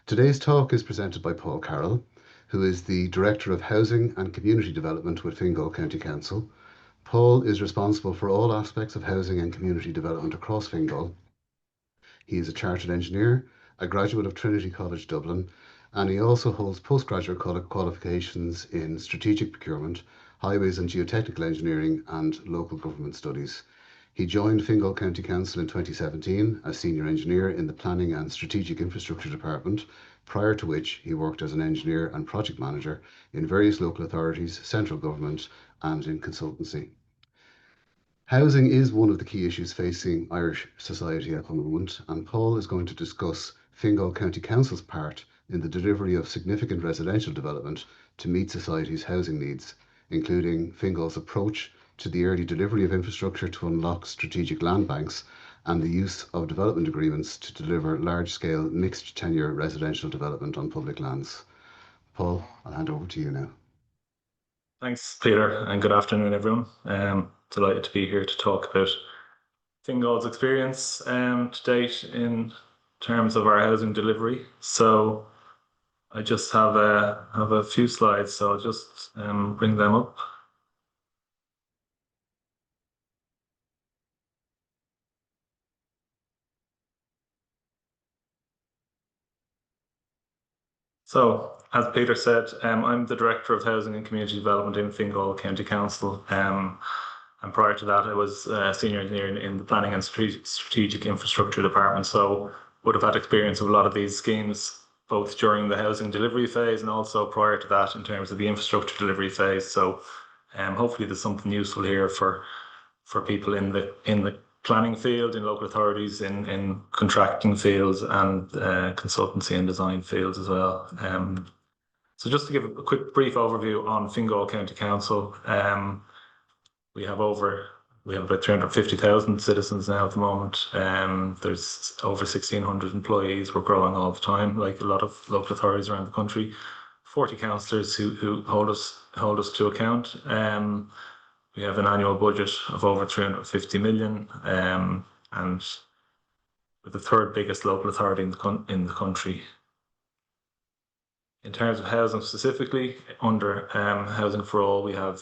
Today's talk is presented by Paul Carroll, who is the Director of Housing and Community Development with Fingal County Council. Paul is responsible for all aspects of housing and community development across Fingal. He is a chartered engineer, a graduate of Trinity College Dublin, and he also holds postgraduate qualifications in strategic procurement, highways and geotechnical engineering, and local government studies. He joined Fingal County Council in 2017 as senior engineer in the Planning and Strategic Infrastructure Department, prior to which he worked as an engineer and project manager in various local authorities, central government, and in consultancy. Housing is one of the key issues facing Irish society at the moment, and Paul is going to discuss Fingal County Council's part in the delivery of significant residential development to meet society's housing needs, including Fingal's approach to the early delivery of infrastructure to unlock strategic land banks and the use of development agreements to deliver large-scale mixed tenure residential development on public lands. Paul, I'll hand over to you now. Thanks, Peter, and good afternoon, everyone. Delighted to be here to talk about Fingal's experience to date in terms of our housing delivery. So I just have a few slides, so I'll just bring them up. So, as Peter said, I'm the Director of Housing and Community Development in Fingal County Council. And prior to that, I was a senior engineer in the Planning and Strategic Infrastructure Department. So would have had experience of a lot of these schemes, both during the housing delivery phase and also prior to that in terms of the infrastructure delivery phase. So hopefully there's something useful here for people in the planning field, in local authorities, in contracting fields, and consultancy and design fields as well. So just to give a quick brief overview on Fingal County Council, we have about 350,000 citizens now at the moment. There's over 1,600 employees. We're growing all the time, like a lot of local authorities around the country. 40 councillors who hold us to account. We have an annual budget of over 350 million, and we're the third biggest local authority in the country. In terms of housing specifically, under Housing for All, we have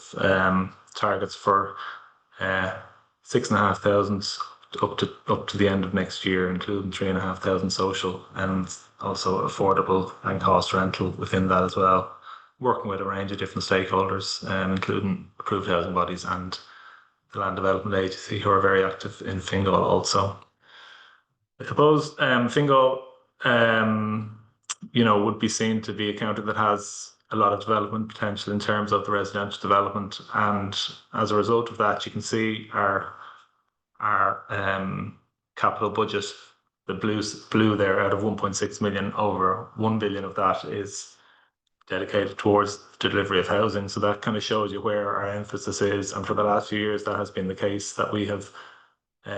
targets for 6,500 up to the end of next year, including 3,500 social and also affordable and cost rental within that as well. Working with a range of different stakeholders, including approved housing bodies and the Land Development Agency, who are very active in Fingal also. I suppose Fingal, would be seen to be a county that has a lot of development potential in terms of the residential development, and as a result of that, you can see our capital budget, the blue there, out of 1.6 million, over 1 billion of that is dedicated towards the delivery of housing. So that kind of shows you where our emphasis is, and for the last few years that has been the case, that we have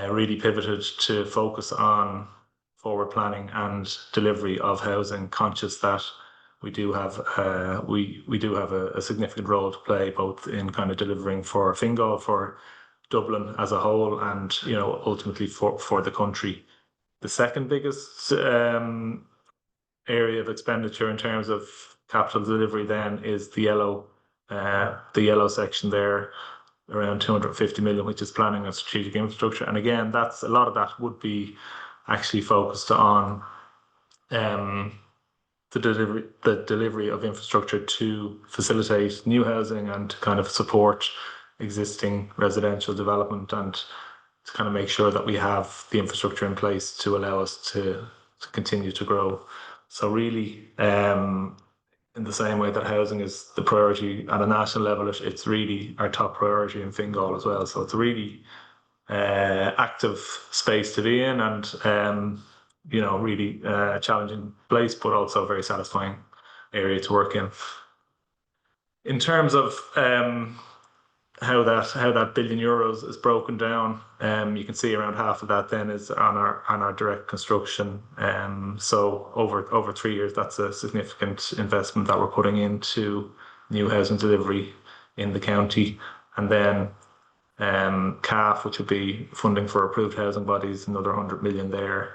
really pivoted to focus on forward planning and delivery of housing, conscious that we do have a significant role to play, both in kind of delivering for Fingal, for Dublin as a whole, and ultimately for the country. The second biggest area of expenditure in terms of capital delivery then is the yellow section there, around 250 million, which is planning and strategic infrastructure. And again, that's a lot of that would be actually focused on the delivery of infrastructure to facilitate new housing and to kind of support existing residential development, and to kind of make sure that we have the infrastructure in place to allow us to continue to grow. So really, in the same way that housing is the priority at a national level, it's really our top priority in Fingal as well. So it's a really active space to be in, and really challenging place, but also a very satisfying area to work in. In terms of how that billion euros is broken down, you can see around half of that then is on our direct construction. So over 3 years, that's a significant investment that we're putting into new housing delivery in the county. And then CAF, which would be funding for approved housing bodies, another 100 million there.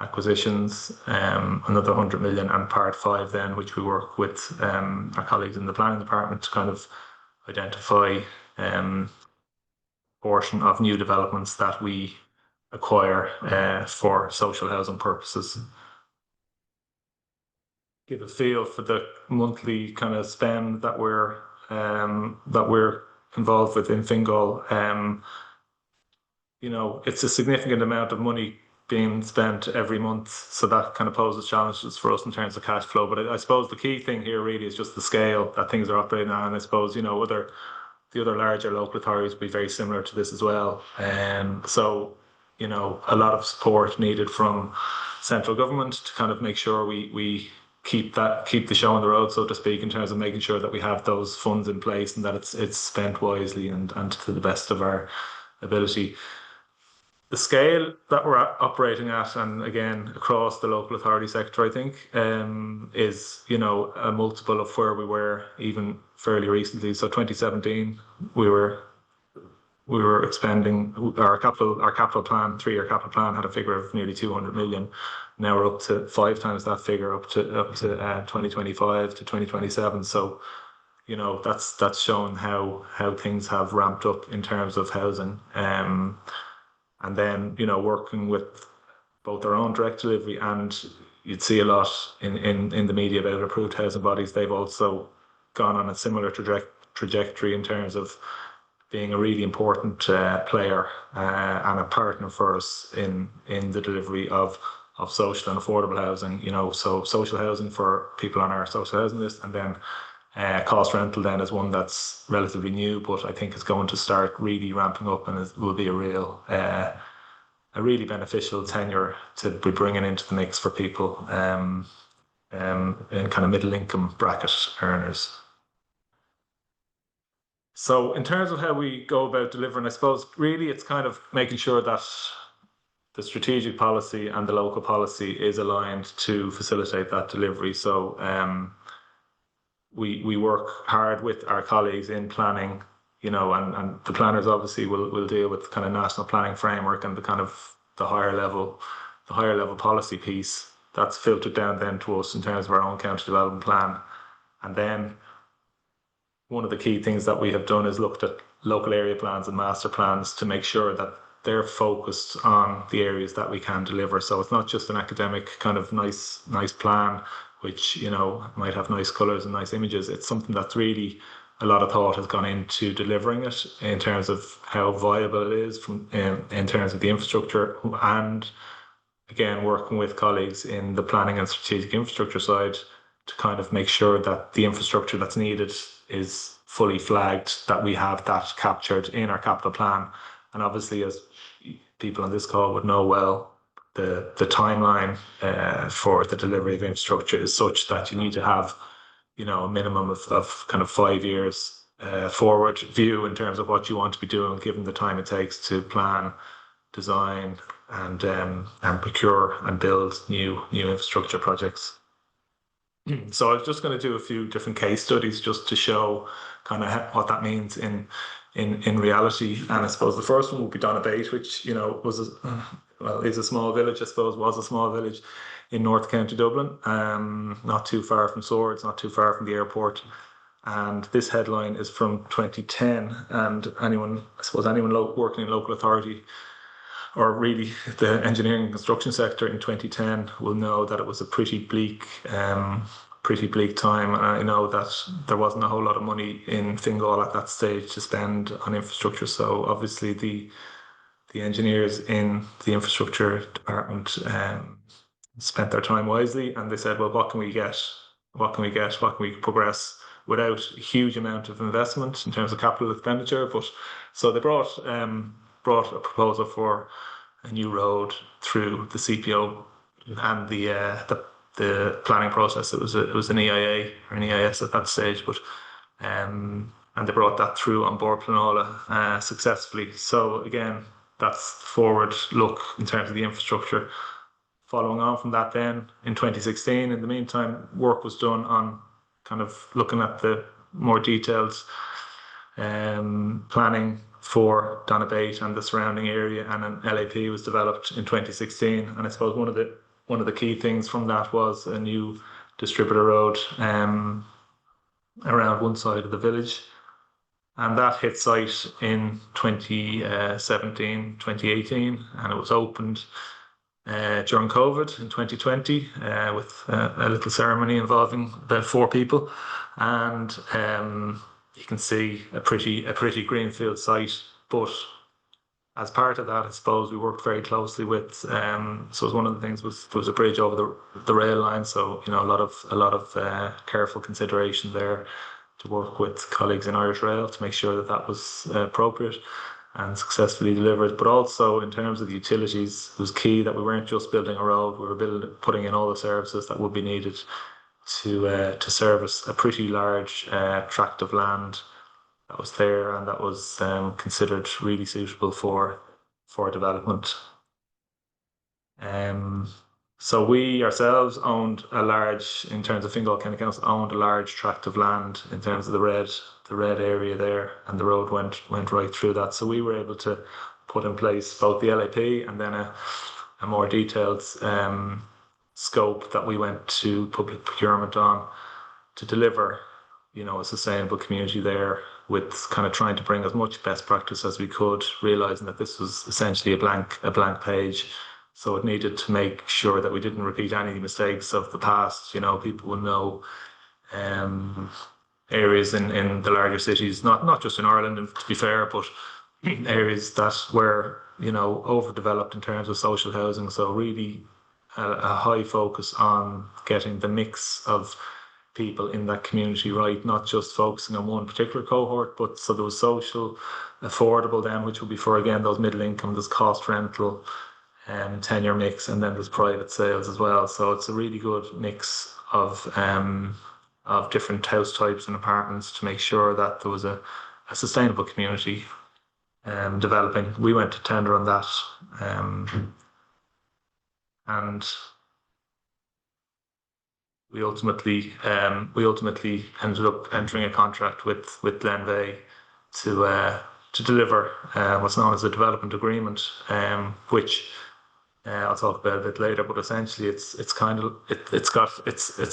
acquisitions, another 100 million, and part 5 then, which we work with our colleagues in the planning department to kind of identify portion of new developments that we acquire for social housing purposes. Give a feel for the monthly kind of spend that we're involved with in Fingal. It's a significant amount of money being spent every month, so that kind of poses challenges for us in terms of cash flow. But I suppose the key thing here really is just the scale that things are operating on. And I suppose the other larger local authorities will be very similar to this as well. So a lot of support needed from central government to kind of make sure we keep the show on the road, so to speak, in terms of making sure that we have those funds in place and that it's spent wisely and to the best of our ability. The scale that we're operating at, and again across the local authority sector, I think, is a multiple of where we were even fairly recently. So 2017, we were expending our capital plan, 3-year capital plan, had a figure of nearly 200 million. Now we're up to 5 times that figure, up to 2025 to 2027. So that's shown how things have ramped up in terms of housing. And then, working with both our own direct delivery, and you'd see a lot in the media about approved housing bodies. They've also gone on a similar trajectory in terms of being a really important player and a partner for us in the delivery of social and affordable housing. So social housing for people on our social housing list, and then cost rental then is one that's relatively new, but I think is going to start really ramping up and will be a really beneficial tenure to be bringing into the mix for people in kind of middle income bracket earners. So in terms of how we go about delivering, I suppose really it's kind of making sure that the strategic policy and the local policy is aligned to facilitate that delivery. So we work hard with our colleagues in planning, and the planners obviously will deal with the kind of national planning framework and the kind of the higher level policy piece that's filtered down then to us in terms of our own county development plan. And then one of the key things that we have done is looked at local area plans and master plans to make sure that they're focused on the areas that we can deliver. So it's not just an academic kind of nice plan, which might have nice colours and nice images. It's something that's really a lot of thought has gone into delivering it in terms of how viable it is in terms of the infrastructure, and again working with colleagues in the planning and strategic infrastructure side to kind of make sure that the infrastructure that's needed is fully flagged, that we have that captured in our capital plan. And obviously, as people on this call would know well, the timeline for the delivery of infrastructure is such that you need to have a minimum of kind of 5 years forward view in terms of what you want to be doing, given the time it takes to plan, design, and procure and build new infrastructure projects. So I was just going to do a few different case studies just to show kind of what that means in reality. And I suppose the first one would be Donabate, which is a small village. I suppose was a small village in North County Dublin, not too far from Swords, not too far from the airport. And this headline is from 2010. And anyone working in local authority, or really the engineering and construction sector in 2010, will know that it was a pretty bleak time. And I know that there wasn't a whole lot of money in Fingal at that stage to spend on infrastructure. So obviously the engineers in the infrastructure department spent their time wisely, and they said, well, what can we get? What can we progress without a huge amount of investment in terms of capital expenditure? But so they brought a proposal for a new road through the CPO and the planning process. It was an EIA or an EIS at that stage, but and they brought that through on Board Planola successfully. So again, that's the forward look in terms of the infrastructure. Following on from that, then in 2016, in the meantime, work was done on kind of looking at the more detailed planning for Donabate and the surrounding area, and an LAP was developed in 2016. And I suppose one of the one of the key things from that was a new distributor road around one side of the village. And that hit site in 2017, 2018, and it was opened during COVID in 2020 with a little ceremony involving about 4 people. And you can see a pretty greenfield site. But as part of that, I suppose we worked very closely with. So one of the things was there was a bridge over the rail line. So a lot of careful consideration there to work with colleagues in Irish Rail to make sure that that was appropriate and successfully delivered. But also in terms of the utilities, it was key that we weren't just building a road; we were putting in all the services that would be needed to service a pretty large tract of land that was there and that was considered really suitable for development. So we ourselves owned in terms of Fingal County Council, owned a large tract of land in terms of the red area there, and the road went right through that. So we were able to put in place both the LAP and then a more detailed scope that we went to public procurement on to deliver, a sustainable community there, with kind of trying to bring as much best practice as we could, realizing that this was essentially a blank page. So it needed to make sure that we didn't repeat any mistakes of the past. People will know areas in the larger cities, not just in Ireland, and to be fair, but areas that were, overdeveloped in terms of social housing. So really a high focus on getting the mix of people in that community right, not just focusing on one particular cohort, but so there was social, affordable then, which would be for, again, those middle income, there's cost rental, tenure mix, and then there's private sales as well. So it's a really good mix of different house types and apartments to make sure that there was a sustainable community developing. We went to tender on that, and we ultimately ended up entering a contract with Glenveagh to deliver what's known as a development agreement, which I'll talk about a bit later. But essentially, it's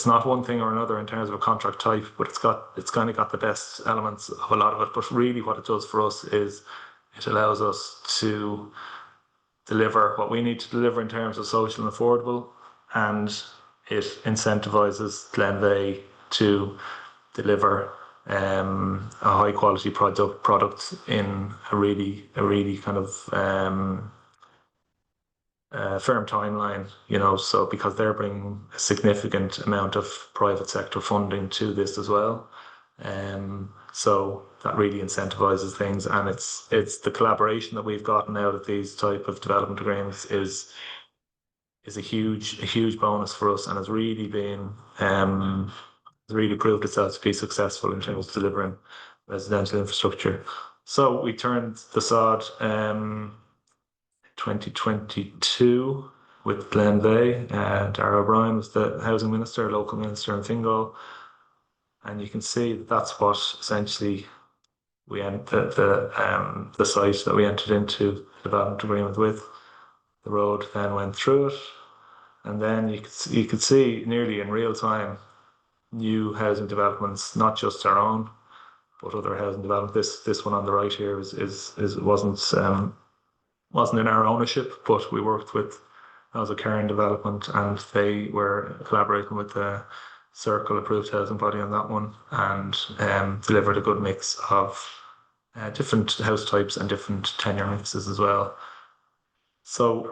not one thing or another in terms of a contract type, but it's kind of got the best elements of a lot of it. But really, what it does for us is it allows us to deliver what we need to deliver in terms of social and affordable, and it incentivizes Glenveagh to deliver a high quality product in a really kind of firm timeline, so because they're bringing a significant amount of private sector funding to this as well. So that really incentivizes things, and it's the collaboration that we've gotten out of these type of development agreements is a huge bonus for us, and has really been proved itself to be successful in terms of delivering residential infrastructure. So we turned the sod 2022 with Glenveagh. Darragh O'Brien was the housing minister, local minister in Fingal, and you can see that that's what essentially we the site that we entered into the development agreement with. The road then went through it, and then you could see nearly in real time new housing developments, not just our own, but other housing development. This one on the right here wasn't in our ownership, but we worked with as a Cairn development, and they were collaborating with the Circle approved housing body on that one, and delivered a good mix of different house types and different tenure mixes as well. So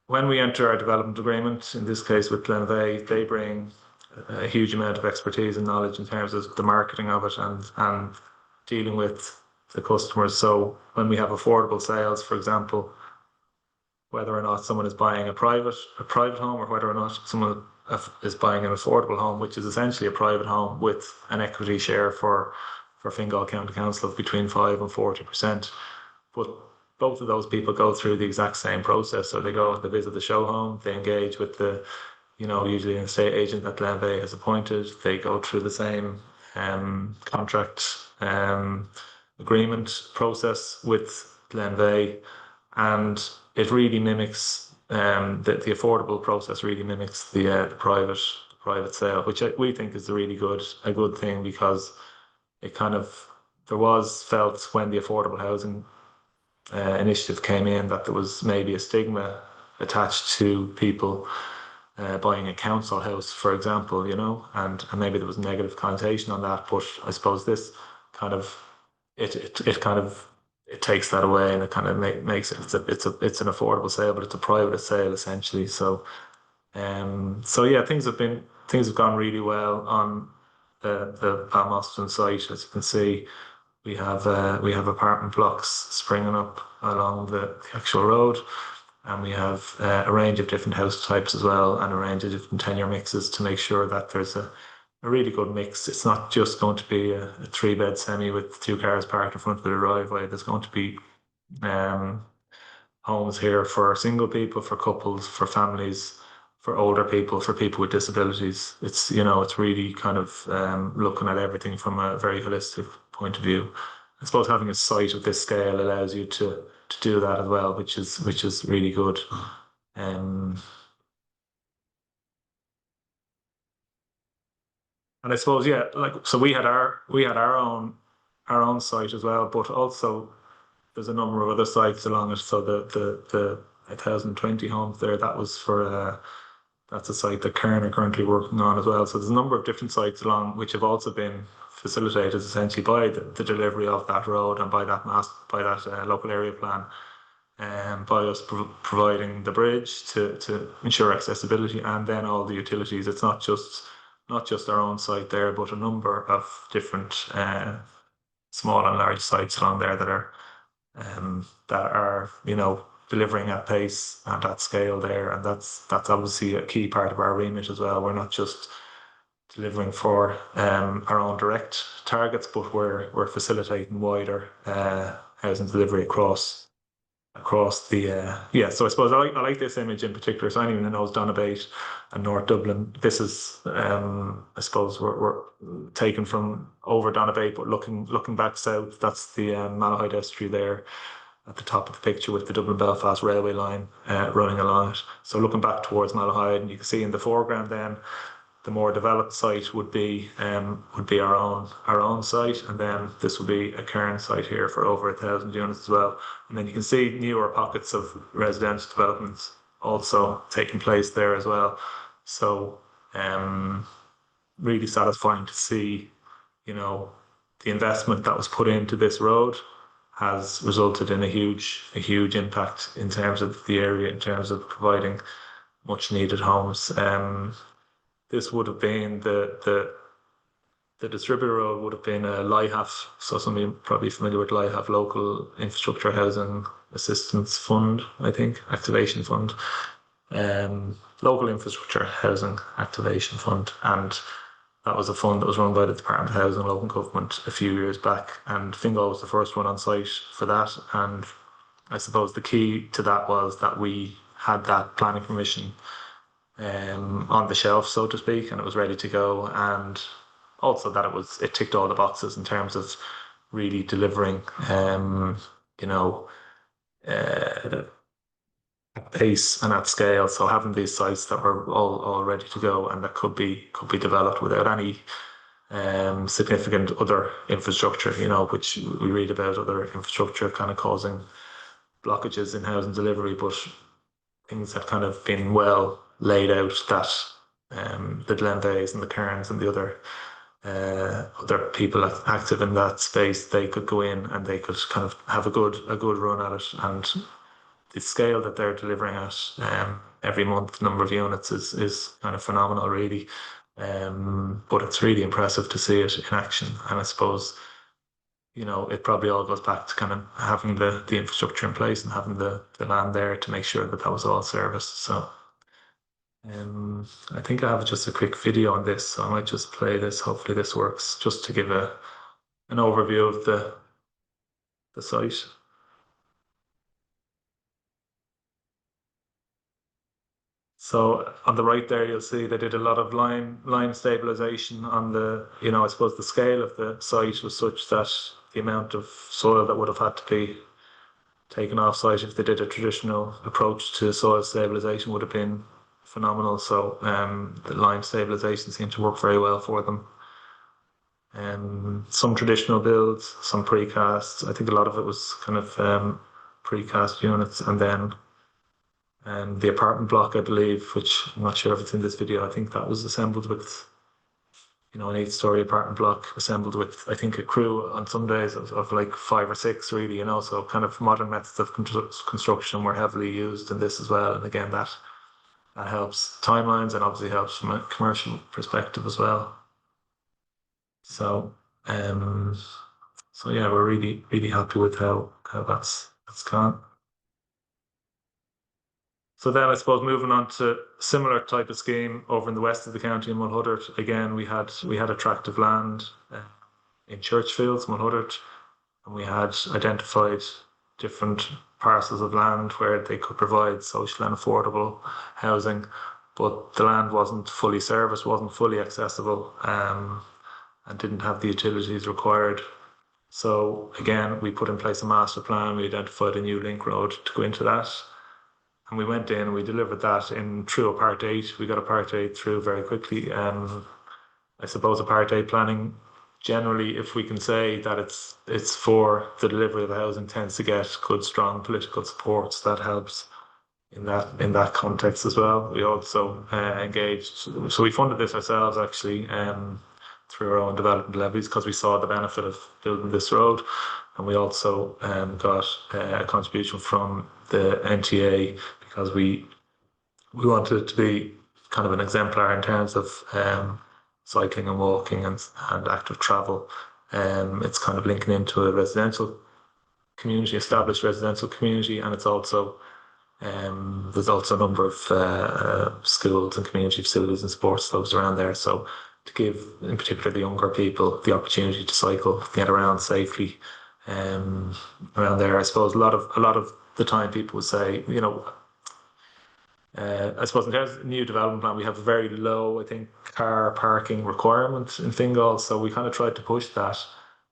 when we enter our development agreement, in this case with Glenveagh, they bring a huge amount of expertise and knowledge in terms of the marketing of it and dealing with the customers. So when we have affordable sales, for example, whether or not someone is buying a private home, or whether or not someone is buying an affordable home, which is essentially a private home with an equity share for Fingal County Council of between 5% and 40%. But both of those people go through the exact same process. So they go and they visit the show home, they engage with the, usually an estate agent that Glenveagh has appointed. They go through the same contract agreement process with Glenveagh, and it really mimics the affordable process really mimics the private sale, which we think is a good thing, because it kind of there was felt when the affordable housing initiative came in that there was maybe a stigma attached to people buying a council house, for example, and maybe there was a negative connotation on that. But I suppose this kind of it kind of it takes that away, and it kind of makes it it's an affordable sale, but it's a private sale essentially. So yeah, things have gone really well on the Balmoston site. As you can see, we have apartment blocks springing up along the actual road, and we have a range of different house types as well, and a range of different tenure mixes to make sure that there's a really good mix. It's not just going to be a three-bed semi with two cars parked in front of the driveway. There's going to be um, homes here for single people, for couples, for families, for older people, for people with disabilities. It's really kind of looking at everything from a very holistic point of view. I suppose having a site of this scale allows you to do that as well, which is really good. Um, and I suppose, yeah, like, so we had our own site as well, but also there's a number of other sites along it. So the 1,020 homes there, that's a site that Cairn are currently working on as well. So there's a number of different sites along which have also been facilitated essentially by the delivery of that road, and by that local area plan, and by us providing the bridge to ensure accessibility, and then all the utilities. It's not just our own site there, but a number of different small and large sites along there that are delivering at pace and at scale there, and that's obviously a key part of our remit as well. We're not just delivering for our own direct targets, but we're facilitating wider housing delivery across the yeah. So I suppose I like this image in particular. So anyone who knows Donabate and North Dublin, this is I suppose we're taken from over Donabate, but looking back south. That's the Malahide estuary there at the top of the picture, with the Dublin Belfast railway line running along it. So looking back towards Malahide, and you can see in the foreground then the more developed site would be our own site, and then this would be a current site here for over 1,000 units as well. And then you can see newer pockets of residential developments also taking place there as well. So really satisfying to see, you know, the investment that was put into this road has resulted in a huge impact in terms of the area, in terms of providing much needed homes. This would have been the distributor road would have been a LIHAF, so some of you are probably familiar with LIHAF, Local Infrastructure Housing Assistance Fund, I think, Activation Fund, Local Infrastructure Housing Activation Fund, and that was a fund that was run by the Department of Housing and Local Government a few years back, and Fingal was the first one on site for that. And I suppose the key to that was that we had that planning permission on the shelf, so to speak, and it was ready to go. And also that it ticked all the boxes in terms of really delivering, you know, at pace and at scale. So having these sites that were all ready to go, and that could be developed without any significant other infrastructure, which we read about other infrastructure kind of causing blockages in housing delivery, but things had kind of been well laid out that the Glenveaghs and the Cairns and the other people active in that space, they could go in and they could kind of have a good run at it. And the scale that they're delivering at every month, number of units is kind of phenomenal, really. But it's really impressive to see it in action. And I suppose, it probably all goes back to kind of having the infrastructure in place and having the land there to make sure that that was all serviced. So I think I have just a quick video on this, so I might just play this. Hopefully this works, just to give an overview of the site. So on the right there, you'll see they did a lot of lime stabilization on I suppose the scale of the site was such that the amount of soil that would have had to be taken off site if they did a traditional approach to soil stabilization would have been phenomenal. So the lime stabilization seemed to work very well for them. Some traditional builds, some precasts. I think a lot of it was kind of precast units, and then the apartment block, I believe, which I'm not sure if it's in this video. I think that was assembled with, an 8-story apartment block assembled with, I think, a crew on some days of like 5 or 6, really. So kind of modern methods of construction were heavily used in this as well. And again, that helps timelines and obviously helps from a commercial perspective as well. So, yeah, we're really, really happy with how that's gone. So then I suppose moving on to similar type of scheme over in the west of the county in Mulhuddart. Again, we had attractive land in Churchfields, Mulhuddart, and we had identified different parcels of land where they could provide social and affordable housing, but the land wasn't fully serviced, wasn't fully accessible, and didn't have the utilities required. So again, we put in place a master plan. We identified a new link road to go into that. And we went in and we delivered that in through a Part 8. We got a Part 8 through very quickly. I suppose a Part 8 planning, generally, if we can say that it's for the delivery of the housing, tends to get good, strong political supports. That helps in that context as well. We also engaged, so we funded this ourselves actually through our own development levies because we saw the benefit of building this road. And we also got a contribution from the NTA because we wanted it to be kind of an exemplar in terms of cycling and walking and active travel. It's kind of linking into a residential community, established residential community, and it's also there's also a number of schools and community facilities and sports clubs around there. So to give, in particular, the younger people the opportunity to cycle, get around safely around there. I suppose a lot of the time people would say, I suppose in terms of new development plan, we have a very low, I think, car parking requirement in Fingal. So we kind of tried to push that.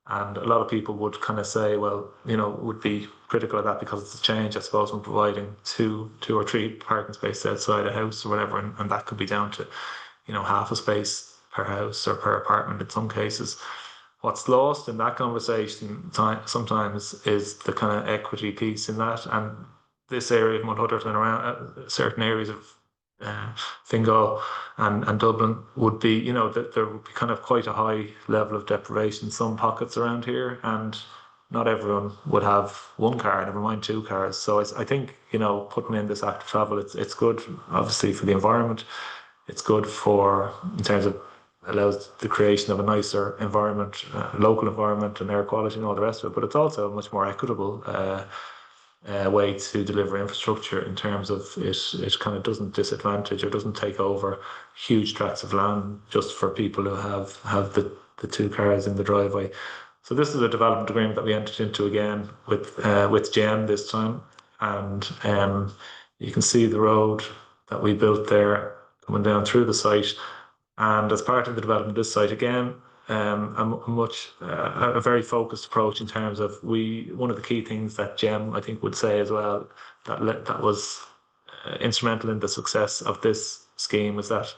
And a lot of people would kind of say, well, would be critical of that because it's a change, I suppose, from providing two or three parking spaces outside a house or whatever. And that could be down to, half a space per house or per apartment in some cases. What's lost in that conversation sometimes is the kind of equity piece in that. And this area of Mulhuddart and around certain areas of Fingal and Dublin would be, that there would be kind of quite a high level of deprivation in some pockets around here, and not everyone would have one car, never mind 2 cars. So I think, putting in this active travel, it's good, obviously, for the environment. It's good in terms of allows the creation of a nicer environment, local environment and air quality and all the rest of it. But it's also a much more equitable way to deliver infrastructure in terms of it kind of doesn't disadvantage or doesn't take over huge tracts of land just for people who have the 2 cars in the driveway. So this is a development agreement that we entered into again with GEM this time, and you can see the road that we built there coming down through the site. And as part of the development of this site, again, a very focused approach in terms of one of the key things that GEM, I think, would say as well, that was instrumental in the success of this scheme was that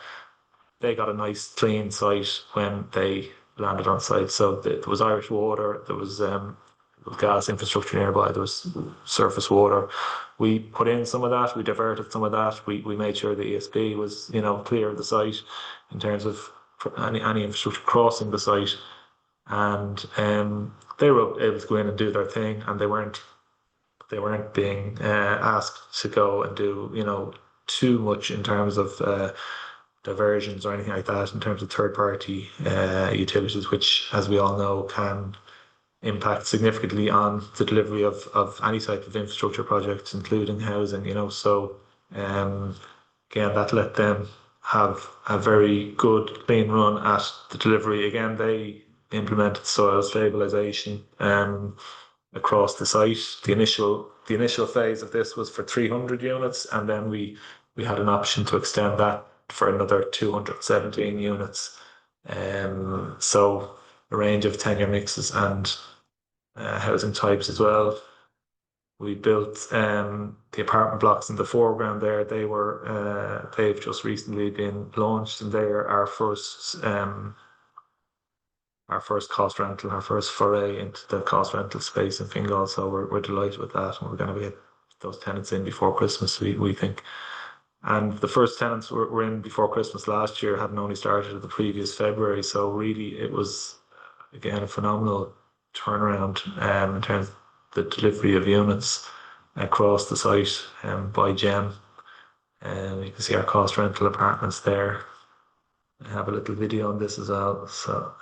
they got a nice clean site when they landed on site. So there was Irish water, there was gas infrastructure nearby, there was surface water. We put in some of that, we diverted some of that, we made sure the ESB was clear of the site in terms of any infrastructure crossing the site, and they were able to go in and do their thing, and they weren't being asked to go and do too much in terms of diversions or anything like that in terms of third party utilities, which, as we all know, can impact significantly on the delivery of any type of infrastructure projects, including housing. So again, that let them have a very good clean run at the delivery. Again, they implemented soil stabilization across the site. The initial phase of this was for 300 units, and then we had an option to extend that for another 217 units. So a range of tenure mixes and housing types as well. We built the apartment blocks in the foreground there. They've just recently been launched, and they are our first cost rental, our first foray into the cost rental space in Fingal. So we're delighted with that, and we're going to get those tenants in before Christmas, we think. And the first tenants were in before Christmas last year, hadn't only started the previous February. So really, it was again a phenomenal turnaround in terms of the delivery of units across the site by Gem. And you can see our cost rental apartments there. I have a little video on this as well. So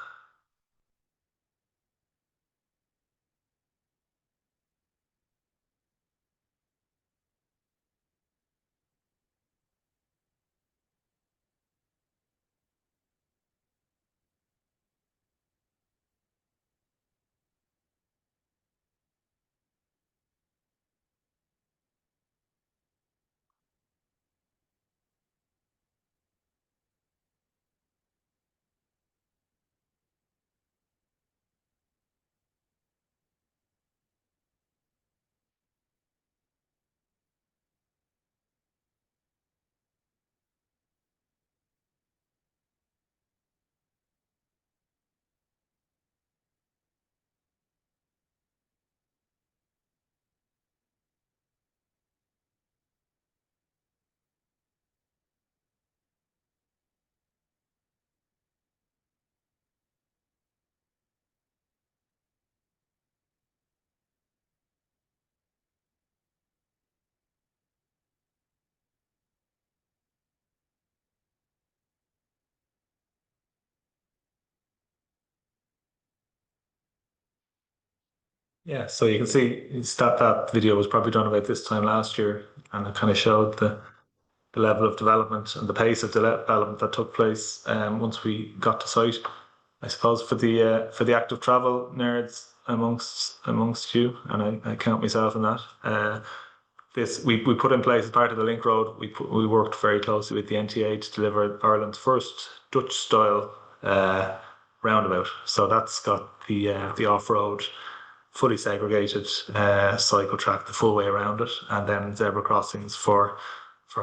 yeah, so you can see that video was probably done about this time last year, and it kind of showed the level of development and the pace of development that took place once we got to site. I suppose for the active travel nerds amongst you, and I count myself in that. This we put in place as part of the link road. We worked very closely with the NTA to deliver Ireland's first Dutch style roundabout. So that's got the off road, fully segregated cycle track the full way around it, and then zebra crossings for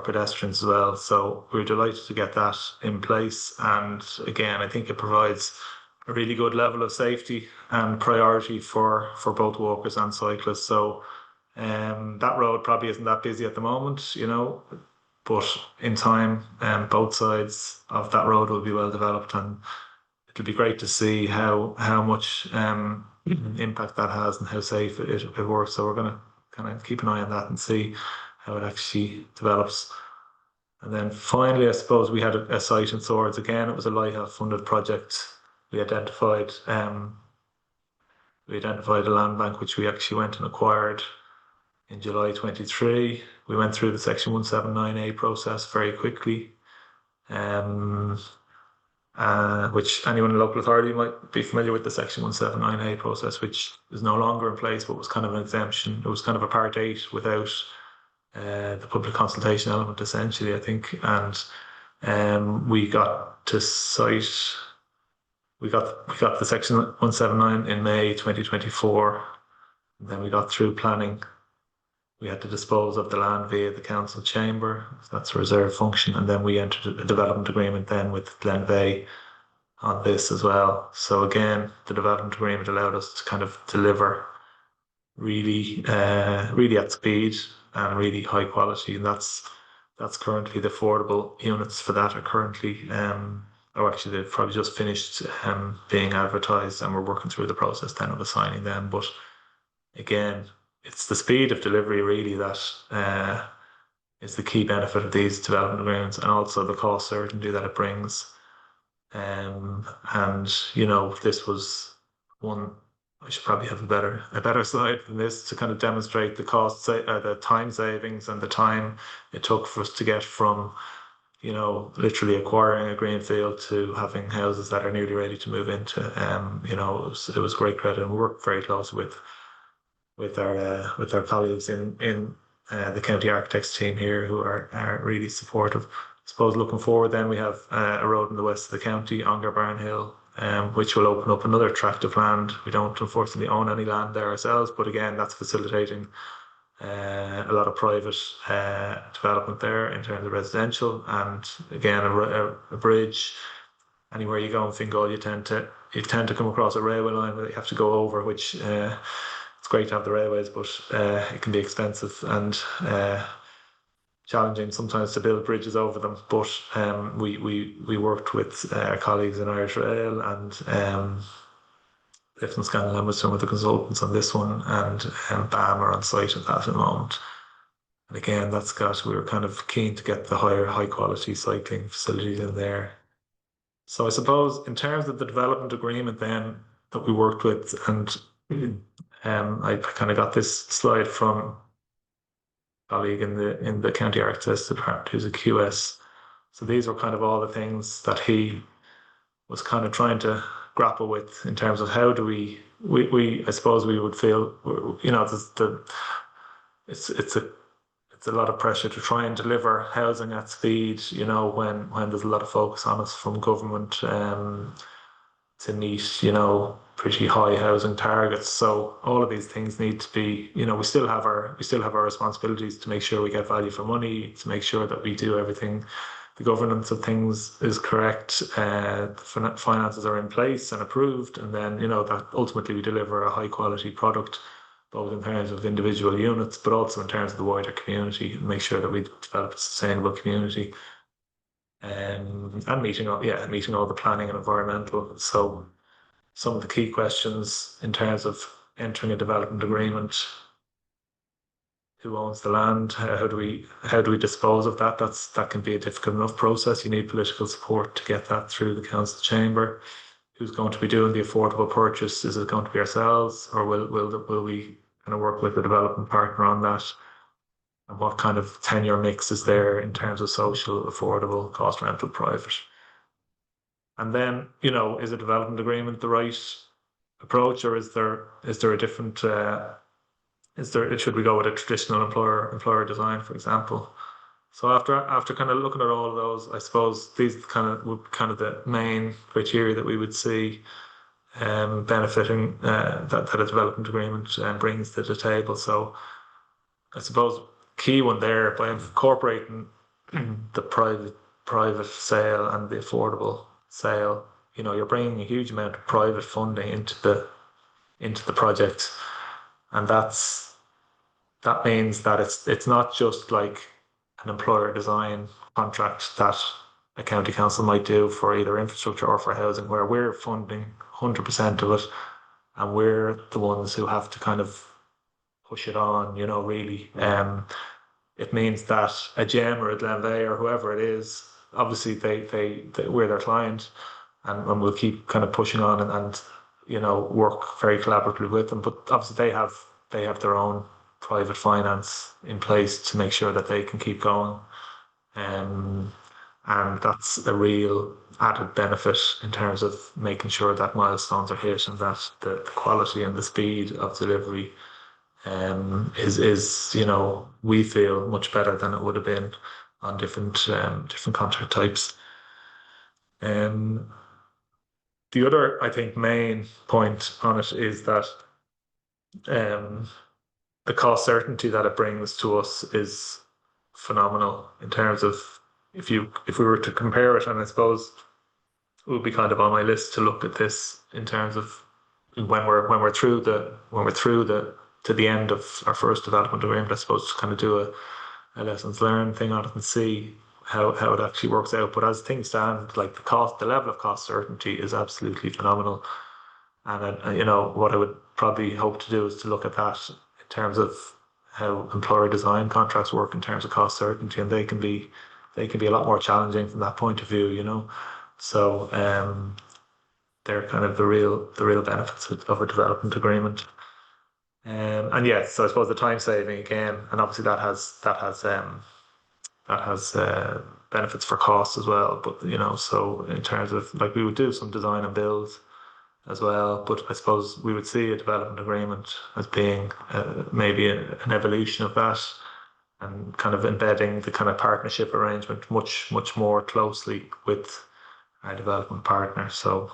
pedestrians as well. So we're delighted to get that in place. And again, I think it provides a really good level of safety and priority for both walkers and cyclists. So that road probably isn't that busy at the moment, but in time, both sides of that road will be well developed, and it'll be great to see how much impact that has and how safe it works. So we're going to kind of keep an eye on that and see how it actually develops. And then finally, I suppose we had a site in Swords again. It was a LIHA funded project. We identified a land bank which we actually went and acquired in July 23. We went through the Section 179A process very quickly, which anyone in the local authority might be familiar with the Section 179A process, which is no longer in place, but was kind of an exemption. It was kind of a Part 8 without the public consultation element, essentially, I think. And we got to site. We got the Section 179 in May 2024. And then we got through planning. We had to dispose of the land via the council chamber. That's a reserve function. And then we entered a development agreement then with Glenveigh on this as well. So again, the development agreement allowed us to kind of deliver really at speed and really high quality. And that's currently the affordable units for that are currently, or actually they've probably just finished being advertised, and we're working through the process then of assigning them. But again, it's the speed of delivery really that is the key benefit of these development agreements, and also the cost certainty that it brings. And this was one. I should probably have a better slide than this to kind of demonstrate the time savings and the time it took for us to get from, literally acquiring a greenfield to having houses that are nearly ready to move into. It was great credit, and we worked very closely with our colleagues in the county architects team here, who are really supportive. I suppose looking forward, then we have a road in the west of the county, Ongar Barnhill, which will open up another tract of land. We don't unfortunately own any land there ourselves, but again, that's facilitating a lot of private development there in terms of residential, and again a bridge. Anywhere you go in Fingal, you tend to come across a railway line that you have to go over, which it's great to have the railways, but it can be expensive and challenging sometimes to build bridges over them. But we worked with our colleagues in Irish Rail and Clifton Scanlon with some of the consultants on this one, and BAM are on site at the moment. And again, we were kind of keen to get the high quality cycling facilities in there. So I suppose in terms of the development agreement then that we worked with, and I kind of got this slide from a colleague in the County Architects Department who's a QS. So these were kind of all the things that he was kind of trying to grapple with in terms of how do we I suppose we would feel, you know, it's a lot of pressure to try and deliver housing at speed, you know, when there's a lot of focus on us from government to meet, you know, pretty high housing targets. So all of these things need to be, you know, we still have our responsibilities to make sure we get value for money, to make sure that we do everything, the governance of things is correct, the finances are in place and approved, and then, you know, that ultimately we deliver a high quality product, both in terms of individual units, but also in terms of the wider community, and make sure that we develop a sustainable community, and meeting all the planning and environmental. So some of the key questions in terms of entering a development agreement: who owns the land? How do we dispose of that? That can be a difficult enough process. You need political support to get that through the council chamber. Who's going to be doing the affordable purchase? Is it going to be ourselves, or will we kind of work with a development partner on that? And what kind of tenure mix is there in terms of social, affordable, cost rental, private? And then, you know, is a development agreement the right approach, or is there a different should we go with a traditional employer design, for example? So after kind of looking at all of those, I suppose these would kind of the main criteria that we would see benefiting that a development agreement brings to the table. So I suppose key one there, by incorporating the private sale and the affordable sale, you know, you're bringing a huge amount of private funding into the project, and that means that it's not just like an employer design contract that a county council might do for either infrastructure or for housing, where we're funding 100% of it, and we're the ones who have to kind of push it on, you know, really. It means that a GEM or a Glenveagh or whoever it is, obviously we're their client, and we'll keep kind of pushing on and you know, work very collaboratively with them. But obviously they have their own private finance in place to make sure that they can keep going. And that's a real added benefit in terms of making sure that milestones are hit, and that the quality and the speed of delivery is, you know, we feel much better than it would have been on different contract types. The other, I think, main point on it is that the cost certainty that it brings to us is phenomenal in terms of if we were to compare it, and I suppose it would be kind of on my list to look at this in terms of when we're through to the end of our first development agreement, I suppose, to kind of do a lessons learned thing on it and see how it actually works out. But as things stand, like the level of cost certainty is absolutely phenomenal. And you know, what I would probably hope to do is to look at that in terms of how employer design contracts work in terms of cost certainty, and they can be a lot more challenging from that point of view, you know. So they're kind of the real benefits of a development agreement. And yes, so I suppose the time saving again, and obviously that has benefits for costs as well. But you know, so in terms of, like, we would do some design and builds as well, but I suppose we would see a development agreement as being maybe an evolution of that, and kind of embedding the kind of partnership arrangement much more closely with our development partner. So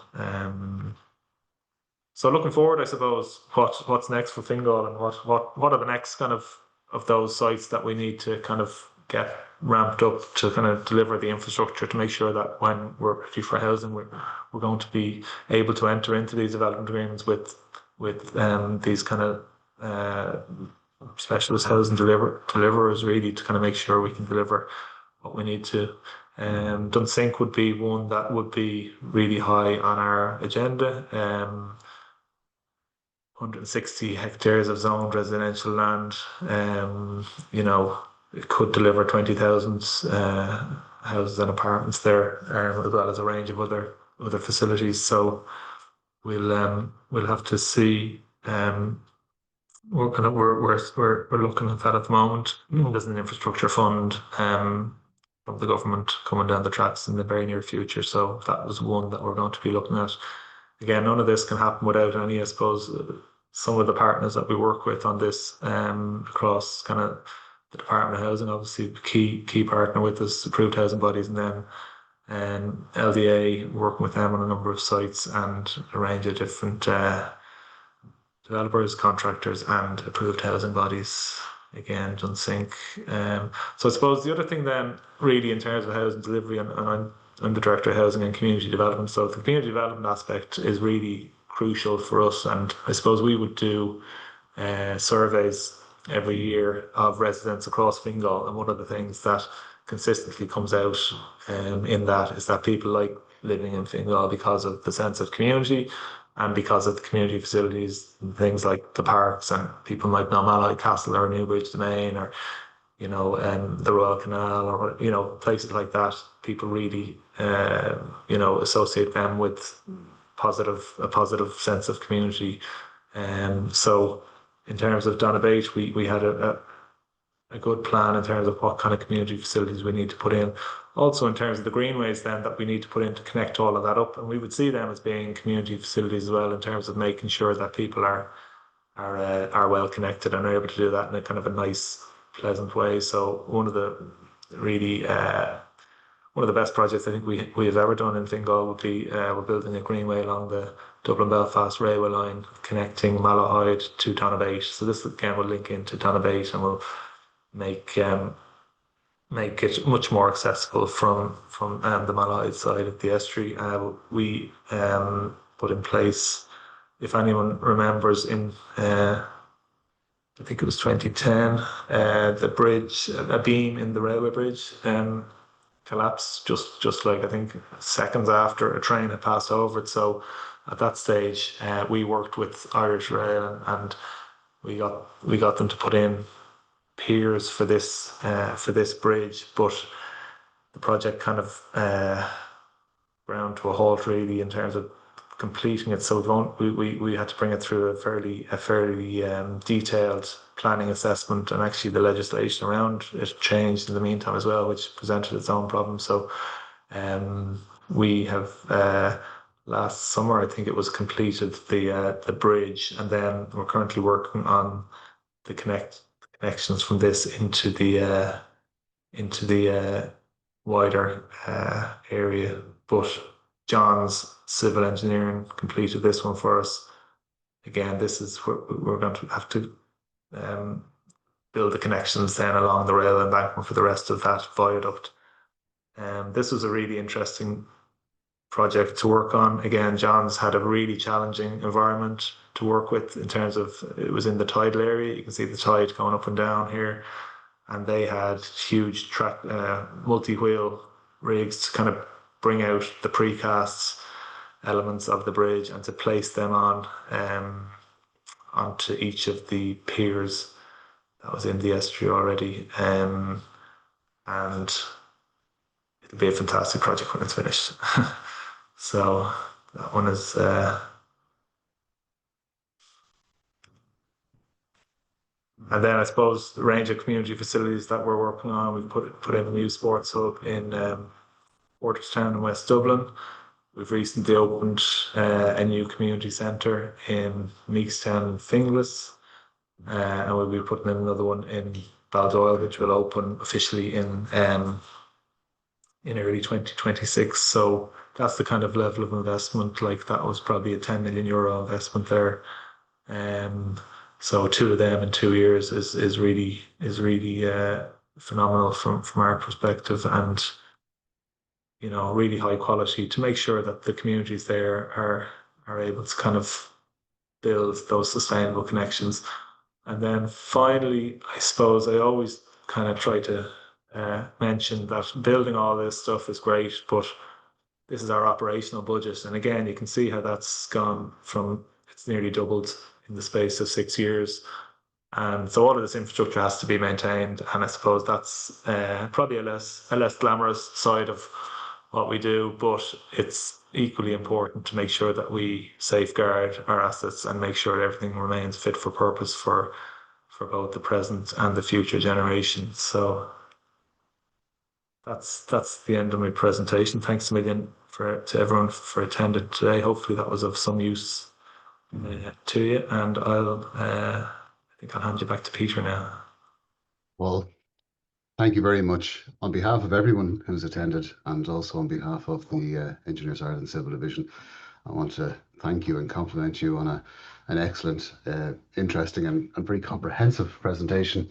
so looking forward, I suppose, what's next for Fingal, and what are the next kind of of those sites that we need to kind of get ramped up to kind of deliver the infrastructure to make sure that when we're ready for housing, we're going to be able to enter into these development agreements with these kind of specialist housing deliverers, really, to kind of make sure we can deliver what we need to. Dunsink would be one that would be really high on our agenda. 160 hectares of zoned residential land. It could deliver 20,000 houses and apartments there, as well as a range of other facilities. So we'll have to see. We're looking at that at the moment. There's an infrastructure fund from the government coming down the tracks in the very near future. So that was one that we're going to be looking at. Again, none of this can happen without any, I suppose, some of the partners that we work with on this across kind of the Department of Housing, obviously key partner with us, approved housing bodies, and then LDA, working with them on a number of sites and a range of different developers, contractors, and approved housing bodies. Again, Dunsink. So I suppose the other thing then, really, in terms of housing delivery, and I'm the Director of Housing and Community Development, so the community development aspect is really crucial for us, and I suppose we would do surveys every year of residents across Fingal, and one of the things that consistently comes out in that is that people like living in Fingal because of the sense of community and because of the community facilities, things like the parks, and people might know Malloy Castle or Newbridge Domain, or the Royal Canal, or places like that. People really associate them with a positive sense of community. So in terms of Donabate, we had a good plan in terms of what kind of community facilities we need to put in. Also in terms of the greenways then that we need to put in to connect all of that up, and we would see them as being community facilities as well, in terms of making sure that people are well connected and are able to do that in a kind of a nice, pleasant way. So one of the best projects I think we have ever done in Fingal would be we're building a greenway along the Dublin Belfast railway line connecting Malahide to Donabate. So this again will link into Donabate and will make it much more accessible from the Malahide side of the estuary. We put in place, if anyone remembers, in I think it was 2010, the bridge, a beam in the railway bridge, collapsed just like, I think, seconds after a train had passed over it. So at that stage, we worked with Irish Rail, and we got them to put in piers for this bridge, but the project kind of ground to a halt, really, in terms of completing it. So we had to bring it through a fairly detailed planning assessment, and actually the legislation around it changed in the meantime as well, which presented its own problems. So we have last summer, I think it was, completed the bridge, and then we're currently working on the connections from this into the wider area. But John's Civil Engineering completed this one for us. Again, this is where we're going to have to build the connections then along the rail embankment for the rest of that viaduct. This was a really interesting project to work on. Again, John's had a really challenging environment to work with in terms of, it was in the tidal area. You can see the tide going up and down here, and they had huge multi-wheel rigs to kind of bring out the precast elements of the bridge and to place them onto each of the piers that was in the estuary already. And it'll be a fantastic project when it's finished. So that one is and then I suppose the range of community facilities that we're working on, we've put in a new sports hub in Porterstown in West Dublin. We've recently opened a new community centre in Meekstown and Finglas, and we'll be putting in another one in Baldoyle, which will open officially in early 2026. So that's the kind of level of investment. Like, that was probably a €10 million investment there. So 2 of them in 2 years is really phenomenal from our perspective, and really high quality to make sure that the communities there are able to kind of build those sustainable connections. And then finally, I suppose I always kind of try to mention that building all this stuff is great, but this is our operational budget. And again, you can see how that's gone from, it's nearly doubled in the space of 6 years. And so all of this infrastructure has to be maintained. And I suppose that's probably a less glamorous side of what we do, but it's equally important to make sure that we safeguard our assets and make sure everything remains fit for purpose for both the present and the future generations. So that's the end of my presentation. Thanks a million to everyone for attending today. Hopefully that was of some use to you, and I think I'll hand you back to Peter now. Well, thank you very much on behalf of everyone who's attended, and also on behalf of the Engineers Ireland Civil Division. I want to thank you and compliment you on an excellent, interesting and very comprehensive presentation.